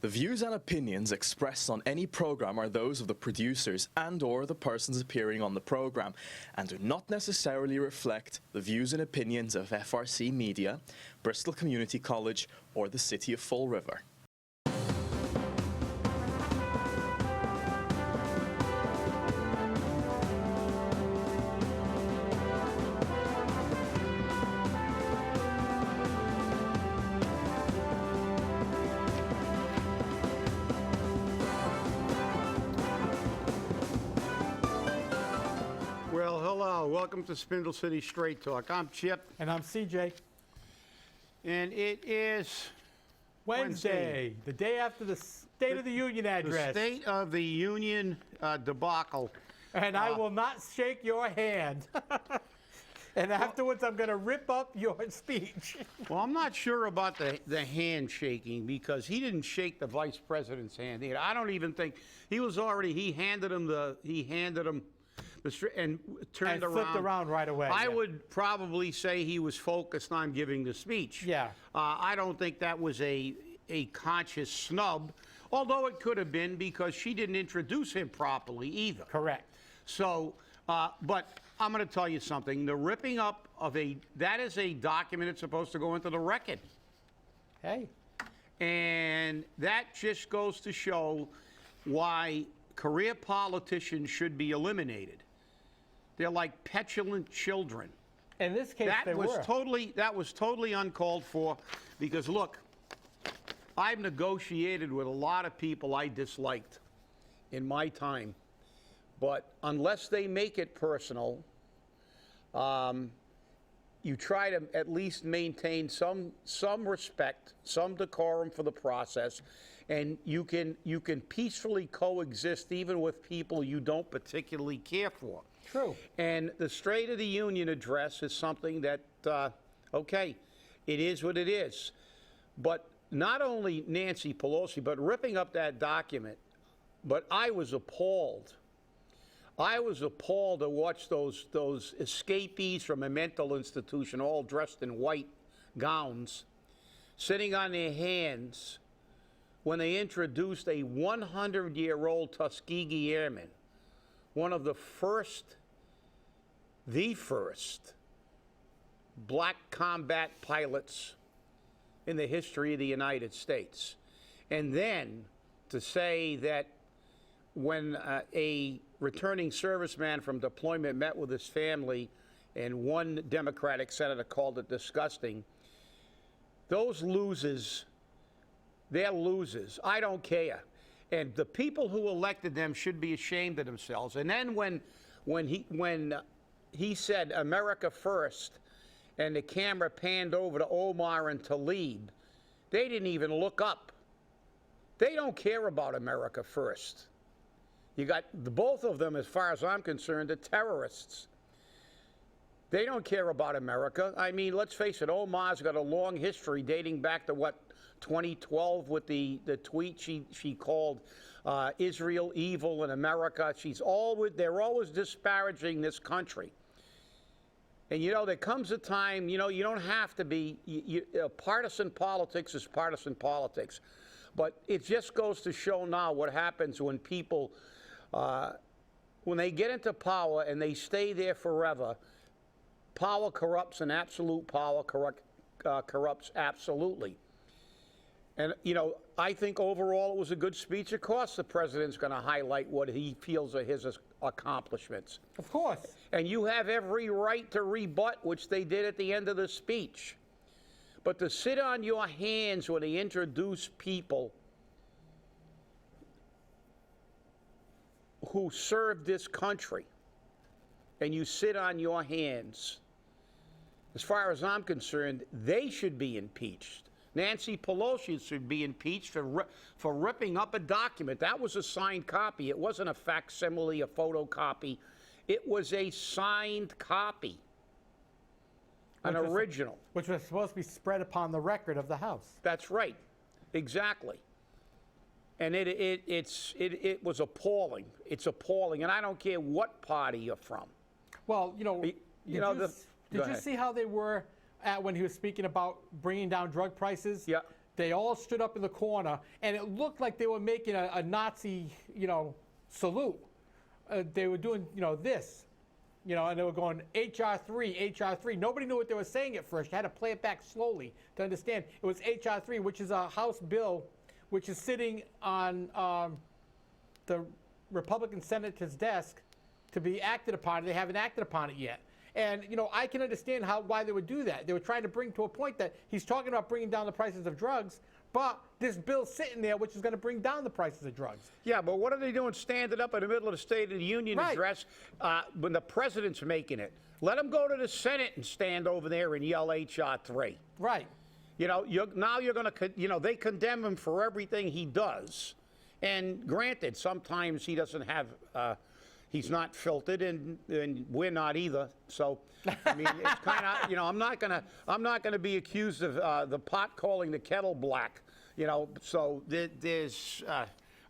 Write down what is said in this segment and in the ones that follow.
The views and opinions expressed on any program are those of the producers and/or the persons appearing on the program, and do not necessarily reflect the views and opinions of FRC Media, Bristol Community College, or the City of Fall River. Well, hello. Welcome to Spindle City Straight Talk. I'm Chip. And I'm CJ. And it is Wednesday, the day after the State of the Union address. The State of the Union debacle. And I will not shake your hand. And afterwards, I'm going to rip up your speech. Well, I'm not sure about the handshaking because he didn't shake the vice president's hand either. I don't even think he was already. He handed him and turned and flipped around right away. I would probably say he was focused on giving the speech. Yeah. I don't think that was a conscious snub, although it could have been because she didn't introduce him properly either. Correct. So, but I'm going to tell you something. The ripping up of that is a document that's supposed to go into the record. Hey. And that just goes to show why career politicians should be eliminated. They're like petulant children. In this case, that was totally uncalled for because, look, I've negotiated with a lot of people I disliked in my time. But unless they make it personal, you try to at least maintain some respect, some decorum for the process, and you can peacefully coexist even with people you don't particularly care for. True. And the State of the Union address is something that, okay, it is what it is. But not only Nancy Pelosi, but ripping up that document, but I was appalled. I was appalled to watch those escapees from a mental institution, all dressed in white gowns, sitting on their hands when they introduced a 100-year-old Tuskegee Airman, one of the first black combat pilots in the history of the United States. And then to say that when a returning serviceman from deployment met with his family and one Democratic senator called it disgusting, those losers, they're losers. I don't care. And the people who elected them should be ashamed of themselves. And then when he said America first and the camera panned over to Omar and Tlaib, they didn't even look up. They don't care about America first. You got both of them, as far as I'm concerned, are terrorists. They don't care about America. I mean, let's face it, Omar's got a long history dating back to, 2012 with the tweet she called Israel evil and America. They're always disparaging this country. And, there comes a time, you don't have to be, partisan politics is partisan politics. But it just goes to show now what happens when people, when they get into power and they stay there forever, power corrupts and absolute power corrupts absolutely. And, I think overall it was a good speech. Of course, the president's going to highlight what he feels are his accomplishments. Of course. And you have every right to rebut, which they did at the end of the speech. But to sit on your hands when they introduce people who served this country, and you sit on your hands, as far as I'm concerned, they should be impeached. Nancy Pelosi should be impeached for ripping up a document. That was a signed copy. It wasn't a facsimile, a photocopy. It was a signed copy. An original. Which was supposed to be spread upon the record of the House. That's right. Exactly. And it was appalling. It's appalling. And I don't care what party you're from. Well, did you see how they were when he was speaking about bringing down drug prices? Yeah. they all stood up in the corner, and it looked like they were making a Nazi, salute. They were doing, this, and they were going HR3, HR3. Nobody knew what they were saying at first. You had to play it back slowly to understand. It was HR3, which is a House bill, which is sitting on the Republican senator's desk to be acted upon. They haven't acted upon it yet. And, I can understand why they would do that. They were trying to bring to a point that he's talking about bringing down the prices of drugs, but this bill's sitting there which is going to bring down the prices of drugs. Yeah, but what are they doing standing up in the middle of the State of the Union address when the president's making it? Let them go to the Senate and stand over there and yell HR 3. Right. Now you're going to, they condemn him for everything he does. And granted, sometimes he doesn't have, he's not filtered, and we're not either. So, I mean, it's kind of, I'm not gonna be accused of the pot calling the kettle black. So there's,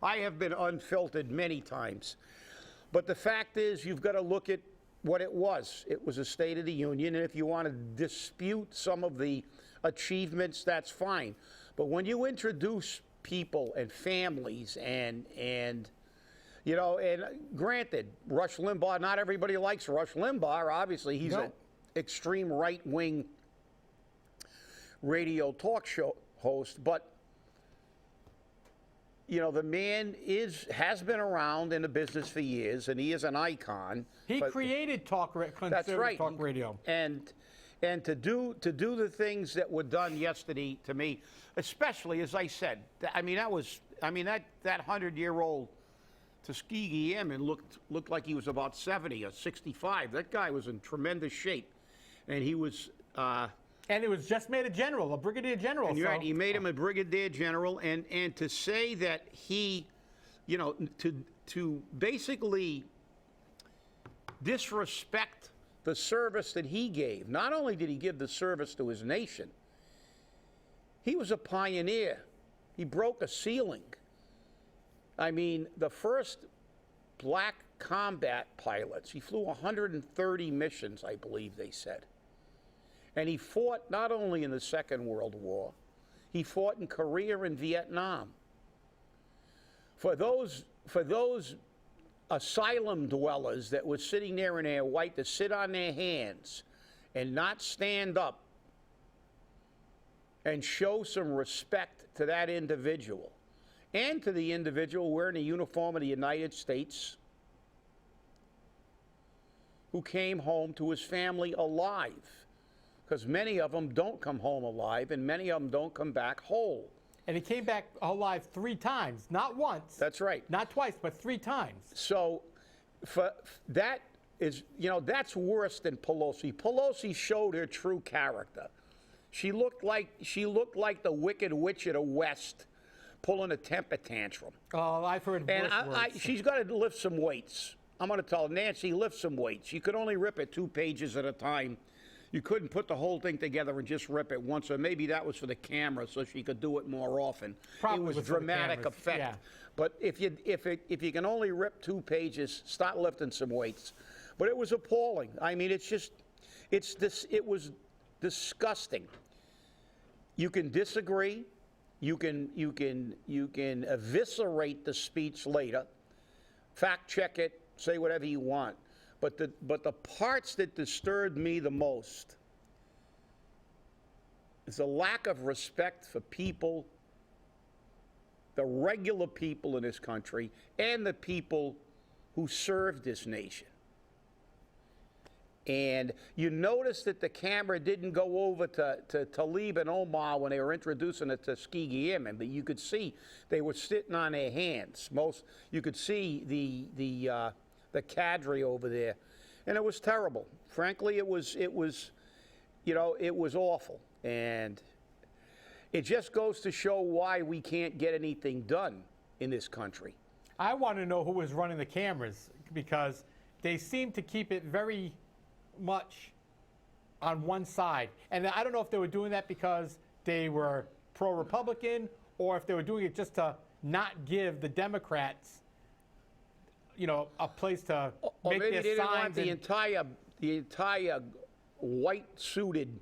I have been unfiltered many times. But the fact is, you've got to look at what it was. It was a State of the Union, and if you want to dispute some of the achievements, that's fine. But when you introduce people and families and granted, Rush Limbaugh, not everybody likes Rush Limbaugh. Obviously, he's an extreme right-wing radio talk show host, but the man has been around in the business for years, and he is an icon. He created conservative talk radio. And to do the things that were done yesterday to me, especially as I said, that 100-year-old Tuskegee Airman looked like he was about 70 or 65. That guy was in tremendous shape, and he was. And it was just made a general, a brigadier general. And you're right, he made him a brigadier general, and to say that he, to basically disrespect the service that he gave. Not only did he give the service to his nation, he was a pioneer. He broke a ceiling. I mean, the first black combat pilots, he flew 130 missions, I believe they said. And he fought not only in the Second World War, he fought in Korea and Vietnam. For those asylum dwellers that were sitting there in their white to sit on their hands and not stand up and show some respect to that individual and to the individual wearing the uniform of the United States who came home to his family alive. Because many of them don't come home alive, and many of them don't come back whole. And he came back alive 3 times, not once. That's right. Not twice, but 3 times. So that is, that's worse than Pelosi. Pelosi showed her true character. She looked like the Wicked Witch of the West, pulling a temper tantrum. Oh, I've heard worse words. She's got to lift some weights. I'm going to tell Nancy, lift some weights. You could only rip it 2 pages at a time. You couldn't put the whole thing together and just rip it once, or maybe that was for the camera so she could do it more often. Probably it was dramatic effect. Yeah. But if you can only rip 2 pages, start lifting some weights. But it was appalling. I mean, it was disgusting. You can disagree. You can eviscerate the speech later, fact check it, say whatever you want. But the parts that disturbed me the most is the lack of respect for people, the regular people in this country, and the people who serve this nation. And you notice that the camera didn't go over to Talib and Omar when they were introducing the Tuskegee Airmen, but you could see they were sitting on their hands. You could see the cadre over there, and it was terrible. Frankly, it was awful, and it just goes to show why we can't get anything done in this country. I want to know who was running the cameras, because they seem to keep it very much on one side. And I don't know if they were doing that because they were pro-Republican, or if they were doing it just to not give the Democrats, a place to make maybe their they didn't signs. Want the entire white-suited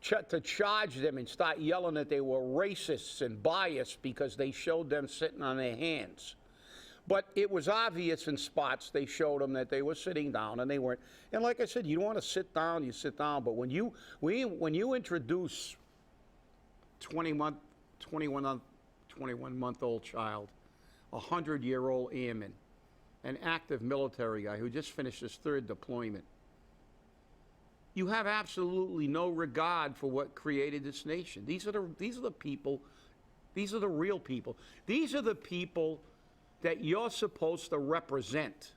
to charge them and start yelling that they were racists and biased because they showed them sitting on their hands. But it was obvious in spots they showed them that they were sitting down and they weren't. And like I said, you want to sit down, you sit down. But when you introduce 21-month-old child, a 100-year-old airman, an active military guy who just finished his 3rd deployment, you have absolutely no regard for what created this nation. These are the people. These are the real people. These are the people that you're supposed to represent,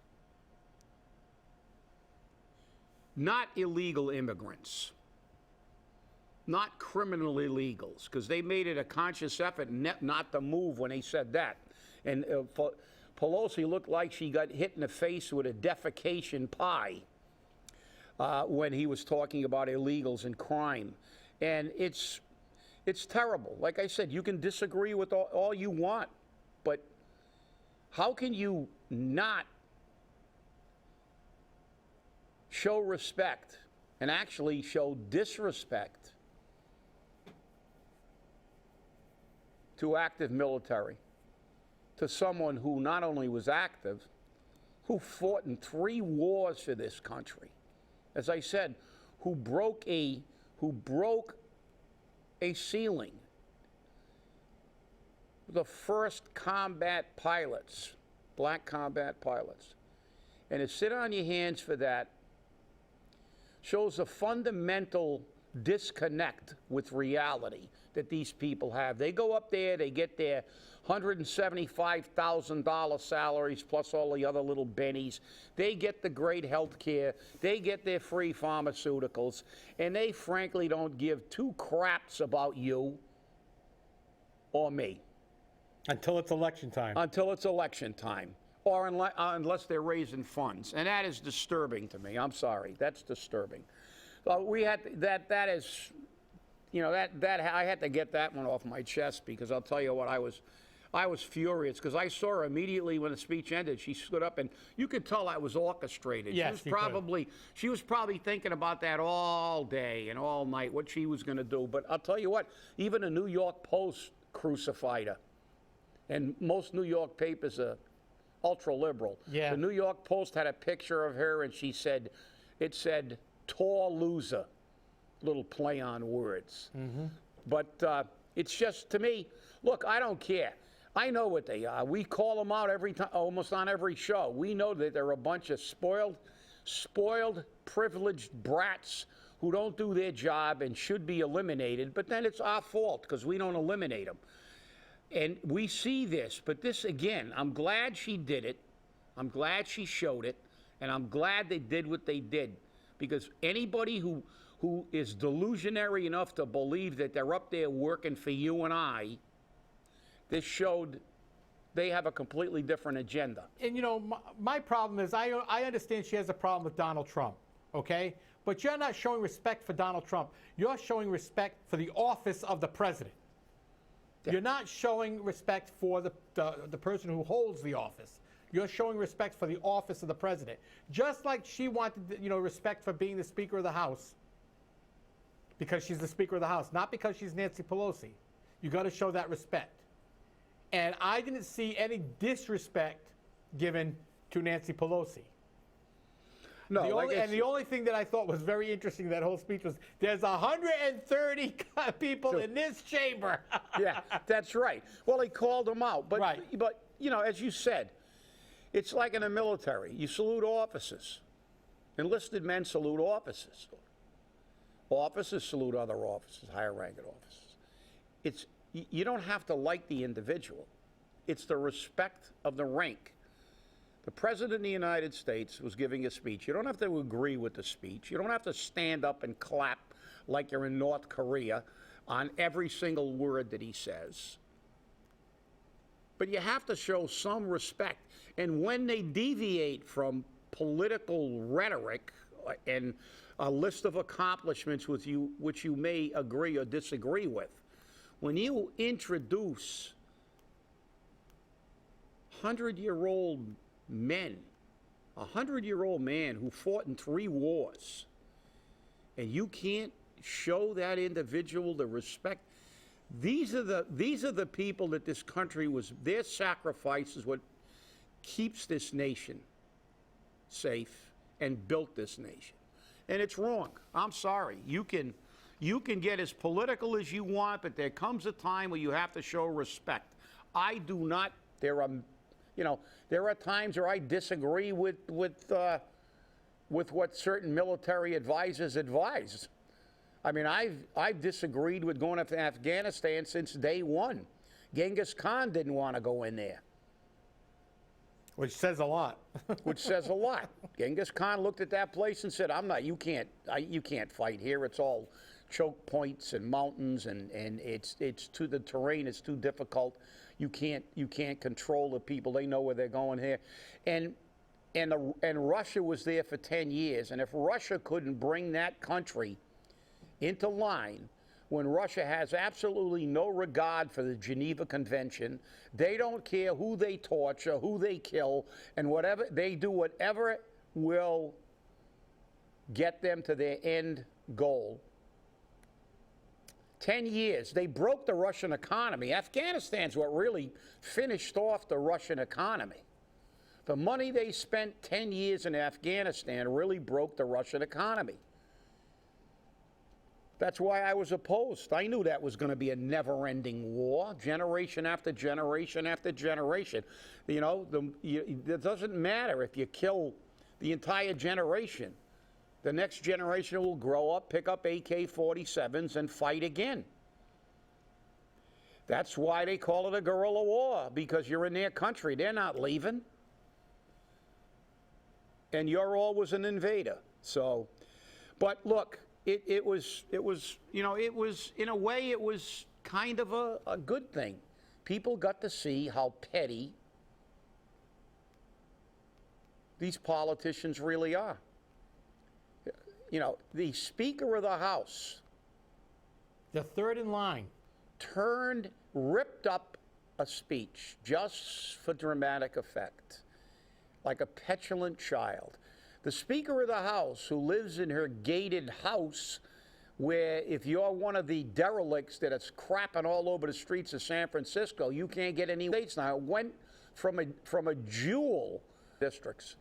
not illegal immigrants, not criminal illegals, because they made it a conscious effort not to move when they said that. And Pelosi looked like she got hit in the face with a defecation pie when he was talking about illegals and crime. And it's terrible. Like I said, you can disagree with all you want, but how can you not show respect and actually show disrespect to active military, to someone who not only was active, who fought in 3 wars for this country, as I said, who broke a ceiling. The first combat pilots, black combat pilots. And to sit on your hands for that shows a fundamental disconnect with reality that these people have. They go up there, they get their $175,000 salaries plus all the other little bennies. They get the great health care. They get their free pharmaceuticals. And they frankly don't give 2 craps about you or me. Until it's election time. Until it's election time. Or unless they're raising funds. And that is disturbing to me. I'm sorry. That's disturbing. We had that is, you know, that I had to get that one off my chest, because I'll tell you what, I was furious, because I saw her immediately when the speech ended. She stood up, and you could tell that was orchestrated. Yes, she was probably thinking about that all day and all night, what she was going to do. But I'll tell you what, even the New York Post crucified her. And most New York papers are ultra-liberal. Yeah. The New York Post had a picture of her, and it said, tall loser, little play on words. Mm-hmm. But it's just, to me, look, I don't care. I know what they are. We call them out every time, almost on every show. We know that they're a bunch of spoiled, privileged brats who don't do their job and should be eliminated, but then it's our fault because we don't eliminate them. And we see this, but this, again, I'm glad she did it. I'm glad she showed it, and I'm glad they did what they did, because anybody who is delusionary enough to believe that they're up there working for you and I, this showed they have a completely different agenda. And, you know, my problem is I understand she has a problem with Donald Trump, okay? But you're not showing respect for Donald Trump. You're showing respect for the office of the president. Yeah. You're not showing respect for the person who holds the office. You're showing respect for the office of the president. Just like she wanted, you know, respect for being the Speaker of the House, because she's the Speaker of the House, not because she's Nancy Pelosi. You got to show that respect. And I didn't see any disrespect given to Nancy Pelosi. No, the only thing that I thought was very interesting in that whole speech was there's 130 people in this chamber. Yeah, that's right. Well, he called them out. But, right. But, you know, as you said, it's like in the military. You salute officers. Enlisted men salute officers. Officers salute other officers, higher-ranking officers. You don't have to like the individual. It's the respect of the rank. The President of the United States was giving a speech. You don't have to agree with the speech. You don't have to stand up and clap like you're in North Korea on every single word that he says. But you have to show some respect. And when they deviate from political rhetoric and a list of accomplishments with you, which you may agree or disagree with, when you introduce 100-year-old men, a 100-year-old man who fought in 3 wars, and you can't show that individual the respect? These are the people that this country their sacrifice is what keeps this nation safe and built this nation. And it's wrong. I'm sorry. You can get as political as you want, but there comes a time where you have to show respect. I do not. There are times where I disagree with what certain military advisors advise. I mean, I've disagreed with going to Afghanistan since day one. Genghis Khan didn't want to go in there. Which says a lot. Which says a lot. Genghis Khan looked at that place and said, you can't fight here. It's all choke points and mountains, and the terrain is too difficult. You can't control the people. They know where they're going here. And Russia was there for 10 years. And if Russia couldn't bring that country into line, when Russia has absolutely no regard for the Geneva Convention, they don't care who they torture, who they kill, and whatever they do, whatever will get them to their end goal. 10 years, they broke the Russian economy. Afghanistan's what really finished off the Russian economy. The money they spent 10 years in Afghanistan really broke the Russian economy. That's why I was opposed. I knew that was going to be a never-ending war, generation after generation after generation. It doesn't matter if you kill the entire generation. The next generation will grow up, pick up AK-47s, and fight again. That's why they call it a guerrilla war, because you're in their country. They're not leaving. And you're always an invader. So, but look, it was in a way, it was kind of a good thing. People got to see how petty these politicians really are. The Speaker of the House, the third in line, ripped up a speech just for dramatic effect, like a petulant child. The Speaker of the House, who lives in her gated house, where if you're one of the derelicts that is crapping all over the streets of San Francisco, you can't get any states now. It went from a jewel districts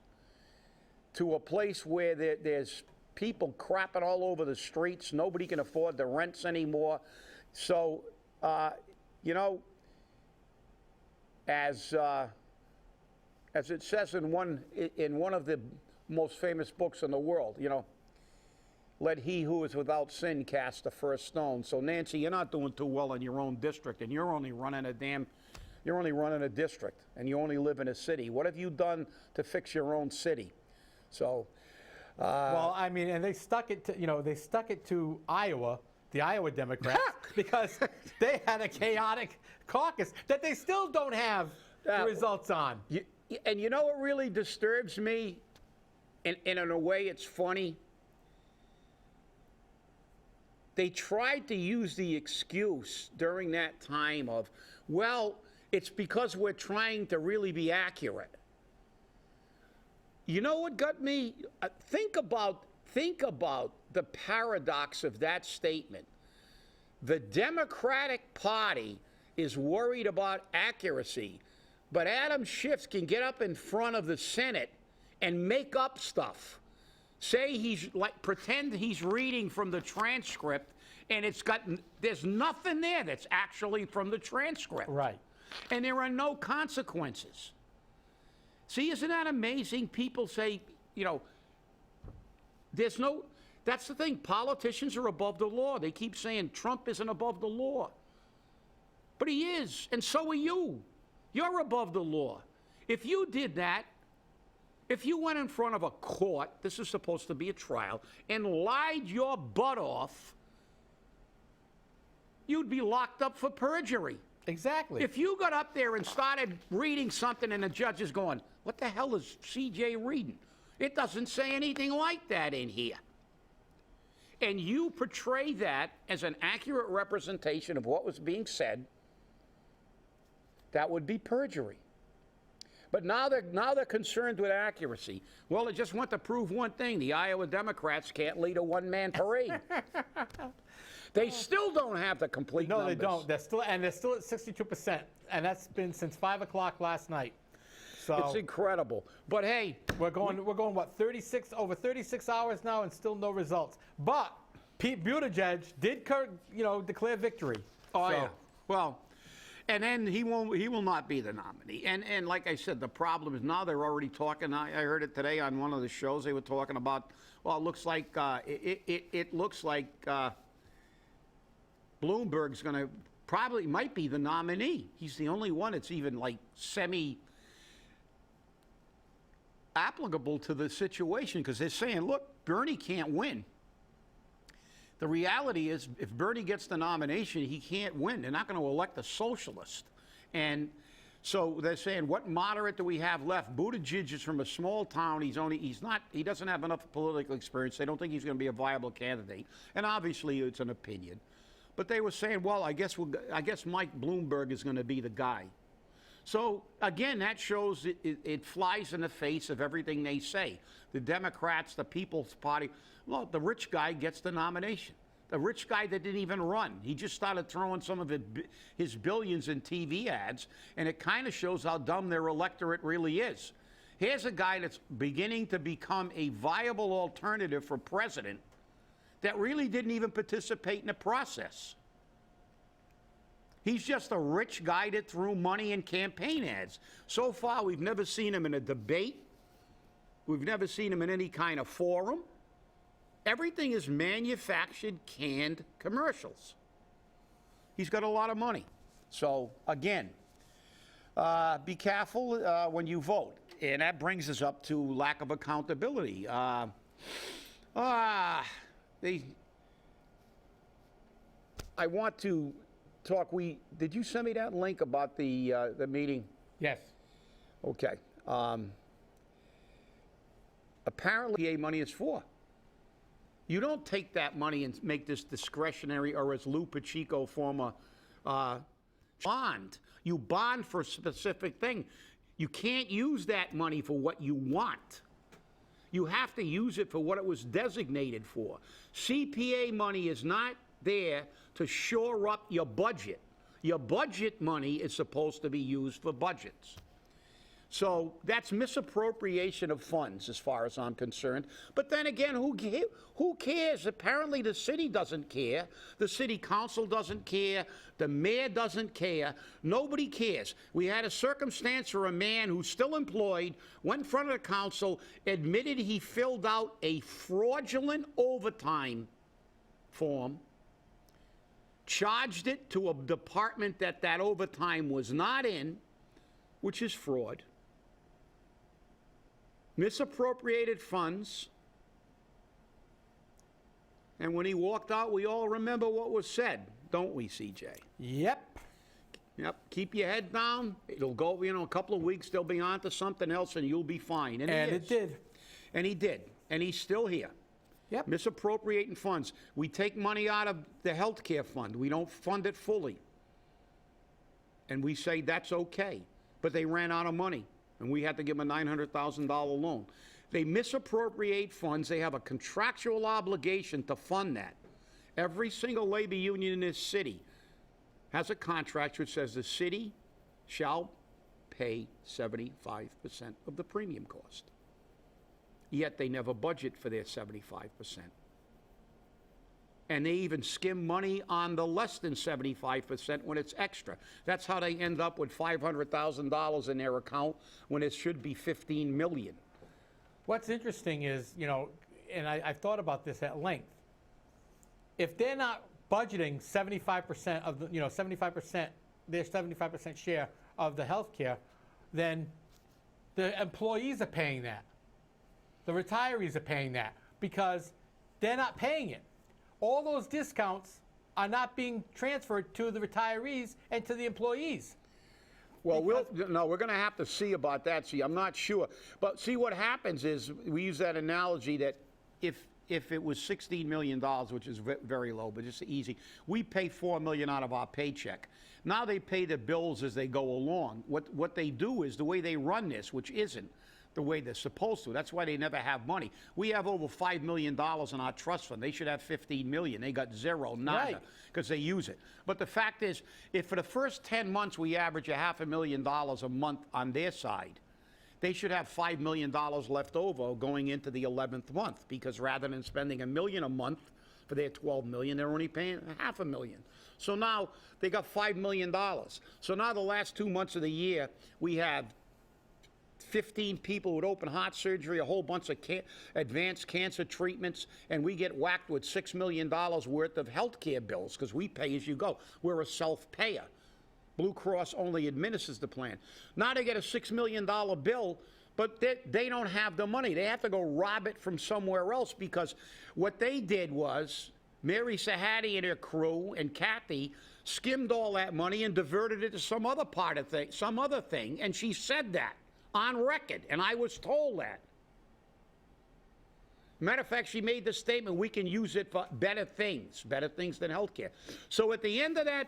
to a place where there's people crapping all over the streets. Nobody can afford the rents anymore. So, as it says in one of the most famous books in the world, let he who is without sin cast the first stone. So, Nancy, you're not doing too well in your own district, and you're only running a district, and you only live in a city. What have you done to fix your own city? So, well, I mean, and they stuck it to Iowa, the Iowa Democrats, because they had a chaotic caucus that they still don't have the results on. And you know what really disturbs me? And in a way, it's funny. They tried to use the excuse during that time of, well, it's because we're trying to really be accurate. You know what got me? Think about the paradox of that statement. The Democratic Party is worried about accuracy, but Adam Schiff can get up in front of the Senate and make up stuff. Pretend he's reading from the transcript, and there's nothing there that's actually from the transcript. Right. And there are no consequences. See, isn't that amazing? People say, that's the thing. Politicians are above the law. They keep saying Trump isn't above the law. But he is, and so are you. You're above the law. If you did that, if you went in front of a court, this is supposed to be a trial, and lied your butt off, you'd be locked up for perjury. Exactly. If you got up there and started reading something and the judge is going, what the hell is CJ reading? It doesn't say anything like that in here. And you portray that as an accurate representation of what was being said, that would be perjury. But now they're concerned with accuracy. Well, it just went to prove one thing: the Iowa Democrats can't lead a one-man parade. They still don't have the complete No, numbers. they don't. They're still at 62%, and that's been since 5 o'clock last night. So It's incredible. But hey, we're going what, over 36 hours now, and still no results. But Pete Buttigieg did declare victory. oh So, yeah, well, and then he will not be the nominee. And like I said, the problem is now they're already talking. I heard it today on one of the shows. They were talking about, well, it looks like it looks like Bloomberg's going to might be the nominee. He's the only one that's even like applicable to the situation, because they're saying, look, Bernie can't win. The reality is, if Bernie gets the nomination, he can't win. They're not going to elect a socialist. And so they're saying, what moderate do we have left? Buttigieg is from a small town. He doesn't have enough political experience. They don't think he's going to be a viable candidate. And obviously, it's an opinion. But they were saying, well, I guess Mike Bloomberg is going to be the guy. So, again, that shows it flies in the face of everything they say. The Democrats, the People's Party, well, the rich guy gets the nomination. The rich guy that didn't even run. He just started throwing some of his billions in TV ads, and it kind of shows how dumb their electorate really is. Here's a guy that's beginning to become a viable alternative for president that really didn't even participate in the process. He's just a rich guy that threw money in campaign ads. So far, we've never seen him in a debate. We've never seen him in any kind of forum. Everything is manufactured, canned commercials. He's got a lot of money. So, again, be careful when you vote. And that brings us up to lack of accountability. I want to talk. Did you send me that link about the meeting? yes. Okay. Apparently, PA money is for. You don't take that money and make this discretionary, or as Lou Pacheco, former bond. You bond for a specific thing. You can't use that money for what you want. You have to use it for what it was designated for. CPA money is not there to shore up your budget. Your budget money is supposed to be used for budgets. So that's misappropriation of funds as far as I'm concerned. But then again, who cares? Apparently the city doesn't care. The city council doesn't care. The mayor doesn't care. Nobody cares. We had a circumstance where a man who's still employed went in front of the council, admitted he filled out a fraudulent overtime form, charged it to a department that overtime was not in, which is fraud. Misappropriated funds. And when he walked out, we all remember what was said, don't we, CJ? Yep. Yep. Keep your head down. It'll go, a couple of weeks, they'll be on to something else, and you'll be fine. And it did. And he did. And he's still here. Yep. Misappropriating funds. We take money out of the health care fund. We don't fund it fully. And we say that's okay. But they ran out of money, and we had to give them a $900,000 loan. They misappropriate funds. They have a contractual obligation to fund that. Every single labor union in this city has a contract which says the city shall pay 75% of the premium cost. Yet they never budget for their 75%. And they even skim money on the less than 75% when it's extra. That's how they end up with $500,000 in their account when it should be $15 million. What's interesting is, and I've thought about this at length. If they're not budgeting 75% of the, 75%, their 75% share of the health care, then the employees are paying that. The retirees are paying that because they're not paying it. All those discounts are not being transferred to the retirees and to the employees. Well, we're going to have to see about that. See, I'm not sure. But see, what happens is we use that analogy that if if it was $16 million, which is very low, but it's easy, we pay $4 million out of our paycheck. Now they pay the bills as they go along. What they do is the way they run this, which isn't the way they're supposed to. That's why they never have money. We have over $5 million in our trust fund. They should have $15 million. They got zero, nada, because they use it. But the fact is, if for the first 10 months we average $500,000 a month on their side, they should have $5 million left over going into the 11th month, because rather than spending $1 million a month for their $12 million, they're only paying $500,000. So now they got $5 million. So now the last 2 months of the year, we have 15 people with open heart surgery, a whole bunch of advanced cancer treatments, and we get whacked with $6 million worth of health care bills because we pay as you go. We're a self-payer. Blue Cross only administers the plan. Now they get a $6 million bill, but they don't have the money. They have to go rob it from somewhere else, because what they did was Mary Sahadi and her crew and Kathy skimmed all that money and diverted it to some other some other thing, and she said that on record, and I was told that. Matter of fact, she made the statement, we can use it for better things than healthcare. So at the end of that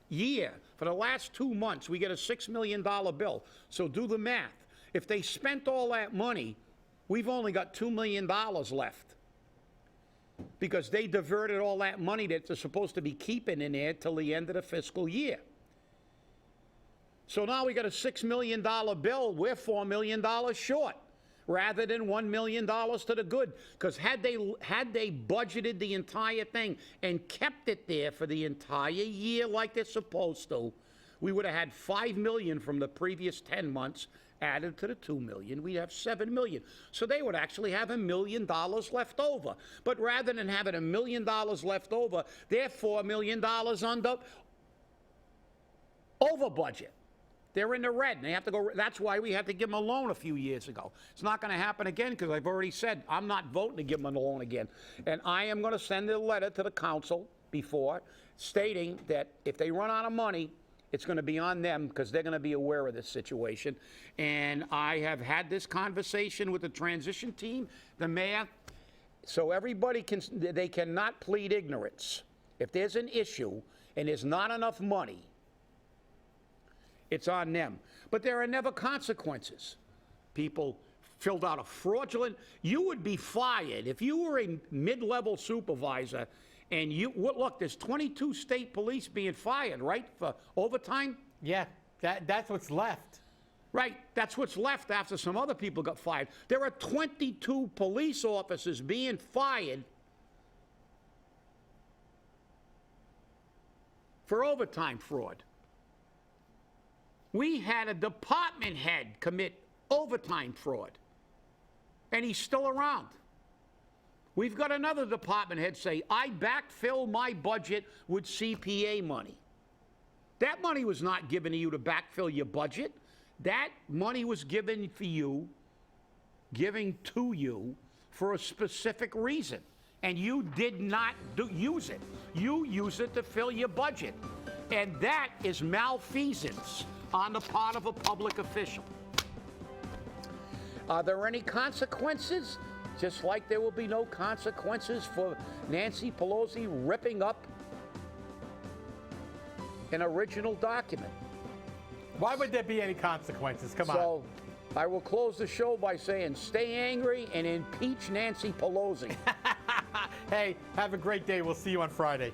year, for the last 2 months, we get a $6 million bill. So do the math. If they spent all that money, we've only got $2 million left, because they diverted all that money that they're supposed to be keeping in there till the end of the fiscal year. So now we got a $6 million bill. We're $4 million short, rather than $1 million to the good. Because had they budgeted the entire thing and kept it there for the entire year like they're supposed to, we would have had $5 million from the previous 10 months added to the $2 million. We'd have $7 million. So they would actually have $1 million left over. But rather than having $1 million left over, they're $4 million over budget. They're in the red, and they have to go. That's why we had to give them a loan a few years ago. It's not going to happen again, because I've already said I'm not voting to give them a loan again. And I am going to send a letter to the council stating that if they run out of money, it's going to be on them, because they're going to be aware of this situation. And I have had this conversation with the transition team, the mayor, so everybody they cannot plead ignorance. If there's an issue and there's not enough money, it's on them. But there are never consequences. People filled out a fraudulent, you would be fired if you were a mid-level supervisor and look, there's 22 state police being fired, right, for overtime? Yeah, that's what's left. Right, that's what's left after some other people got fired. There are 22 police officers being fired for overtime fraud. We had a department head commit overtime fraud, and he's still around. We've got another department head say, I backfill my budget with CPA money. That money was not given to you to backfill your budget. That money was given to you for a specific reason, and you did not use it. You use it to fill your budget, and that is malfeasance on the part of a public official. Are there any consequences? Just like there will be no consequences for Nancy Pelosi ripping up an original document. Why would there be any consequences? Come on. So I will close the show by saying, stay angry and impeach Nancy Pelosi. Hey, have a great day. We'll see you on Friday.